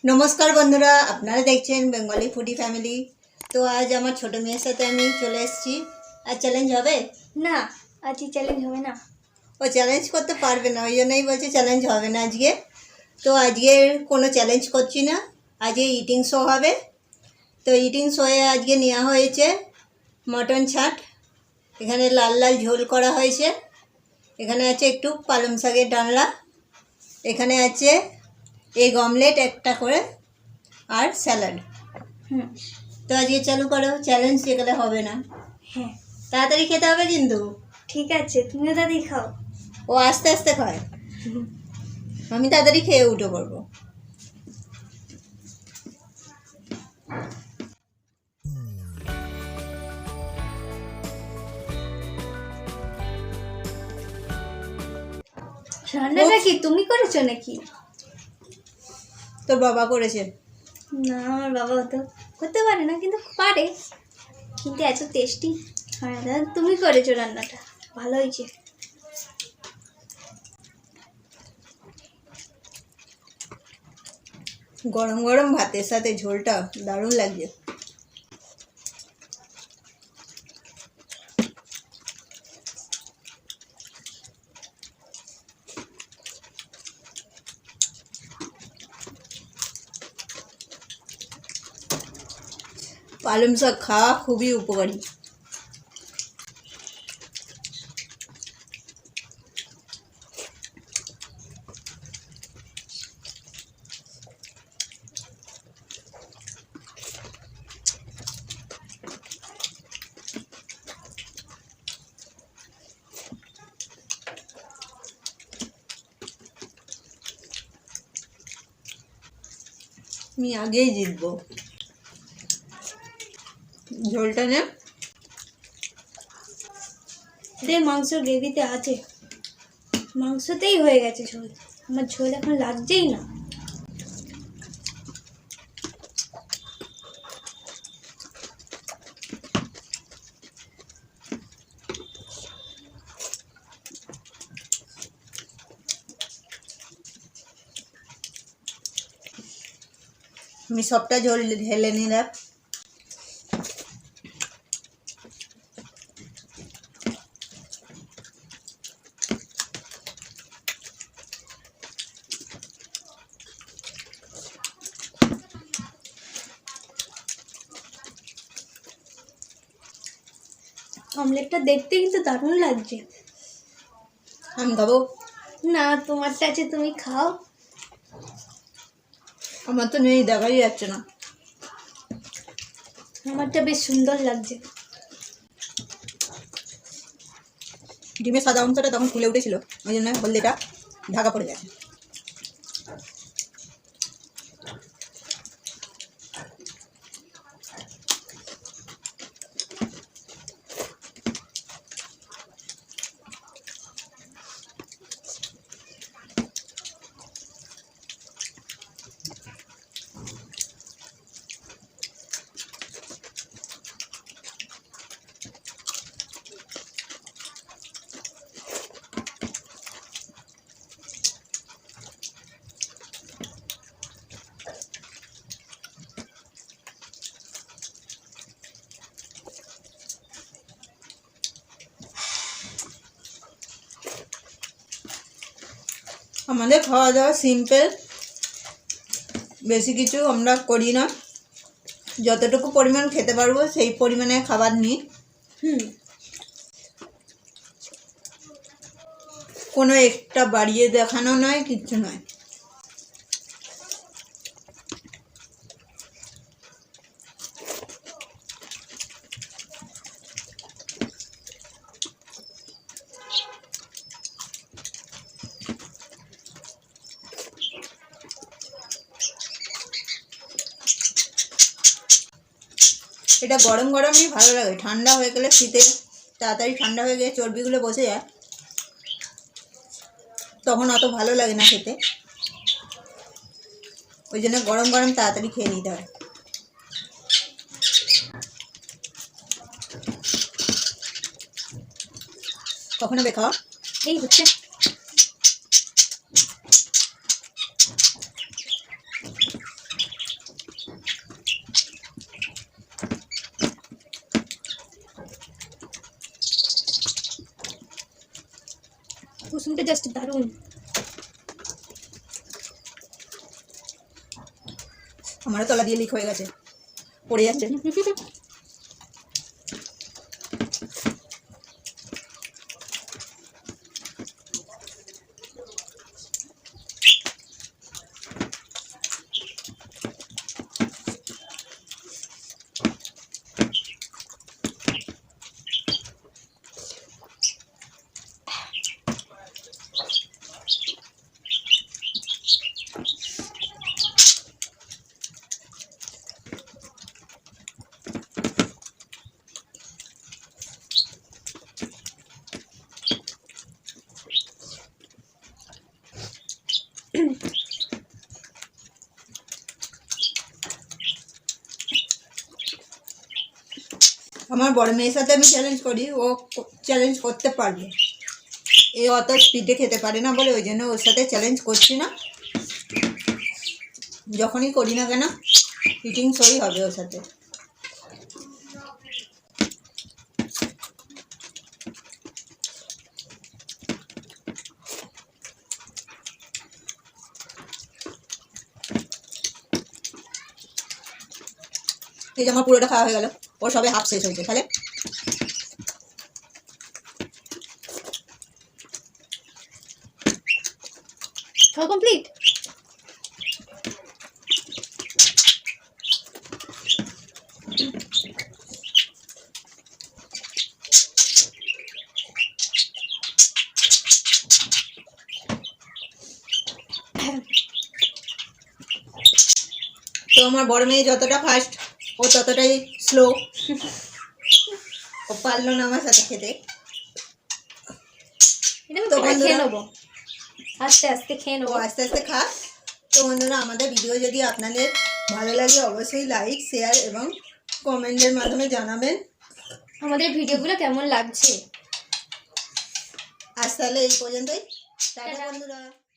नमस्कार बंधुरा আপনারা দেখছেন বেঙ্গলি ফুডি ফ্যামিলি। তো আজ আমার ছোট মেয়ের সাথে আমি চলে এসেছি। আর চ্যালেঞ্জ হবে না, আজকে চ্যালেঞ্জ হবে না। ও চ্যালেঞ্জ করতে পারবে না, ওই জন্যই বলছে চ্যালেঞ্জ হবে না আজকে। তো আজকে কোনো চ্যালেঞ্জ করছি না, আজকে ইটিং শো হবে। তো ইটিং শোয়ে আজকে নেওয়া হয়েছে মটন ছাট। এখানে লাল লাল ঝোল করা হয়েছে। এখানে আছে একটু পালং শাকের ডালনা, এখানে আছে এগ অমলেট একটা করে, আর স্যালাড। তো আজকে চালু করো চ্যালেঞ্জ, যেগুলো হবে না। হ্যাঁ, তাড়াতাড়ি খেতে হবে কিন্তু। ঠিক আছে, তুমিও তাড়াতাড়ি খাও। ও আস্তে আস্তে খায়, আমি তাড়াতাড়ি খেয়ে উঠে পড়বো। রান্নাটা কি তুমি করেছো নাকি? তোর বাবা করেছে। না, আমার বাবা তো করতে পারে না, কিন্তু পারে, কিন্তু এত টেস্টি হয় না। তুমি করেছো রান্নাটা, ভালো হয়েছে। গরম গরম ভাতের সাথে ঝোলটা দারুণ লাগছে। পালং শাক খাওয়া খুবই উপকারী। আমি আগেই জিতবো। ঝোলটা নে। মাংস গ্রেভিতে আছে, মাংসতেই হয়ে গেছে ঝোল। আমার ঝোল এখন লাগছেই না। আমি সবটা ঝোল ঢেলে নিলাম। অমলেটটা দেখতে কিন্তু দারুণ লাগছে। আমি খাবো। না, তোমারটা আছে, তুমি খাও। আমার তো নেই, দেখাই যাচ্ছে না। আমারটা বেশ সুন্দর লাগছে। ডিমের সাদা অংশটা তখন ফুলে উঠেছিল, ওই জন্য হলদিটা ঢাকা পড়ে গেছে। আমাদের খাওয়া দাওয়া সিম্পল, বেশি কিছু আমরা করি না। যতটুকু পরিমাণ খেতে পারবো সেই পরিমাণে খাবার নিই। কোনো একটা বাড়িয়ে দেখানো নয়, কিচ্ছু নয়। এটা গরম গরমই ভালো লাগে, ঠান্ডা হয়ে গেলে শীতে তাড়াতাড়ি ঠান্ডা হয়ে গেলে চর্বিগুলো বসে যায়, তখন অত ভালো লাগে না খেতে। ওই জন্য গরম গরম তাড়াতাড়ি খেয়ে নিতে হয়। কখন হবে খাওয়া? এই হচ্ছে। কুসুমটা জাস্ট দারুণ। আমারও তলা দিয়ে লিক হয়ে গেছে, পড়ে যাচ্ছে। আমার বড় মেয়ের সাথে আমি চ্যালেঞ্জ করি, ও চ্যালেঞ্জ করতে পারবে। এ অত স্পিডে খেতে পারে না বলে ওই জন্য ওর সাথে চ্যালেঞ্জ করছি না। যখনই করি না কেন ইটিং শোই হবে ওর সাথে। এই যে আমার পুরোটা খাওয়া হয়ে গেল, ওর সবে হাফ শেষ হয়েছে। তাহলে খাওয়া কমপ্লিট। তো আমার বড় মেয়ে যতটা ফাস্ট ও ততটাই স্লো। ও পারলো না আমার সাথে খেতে। এটা আমি তো পরে খেয়ে বন্ধুরা- নেবো, আস্তে আস্তে খেয়ে ও নেবো। আস্তে আস্তে খা। তো বন্ধুরা, আমাদের ভিডিও যদি আপনাদের ভালো লাগে অবশ্যই লাইক, শেয়ার এবং কমেন্টের মাধ্যমে জানাবেন। আমাদের ভিডিওগুলো কেমন লাগছে। আজ তাহলে এই পর্যন্তই। Tata tata. বন্ধুরা।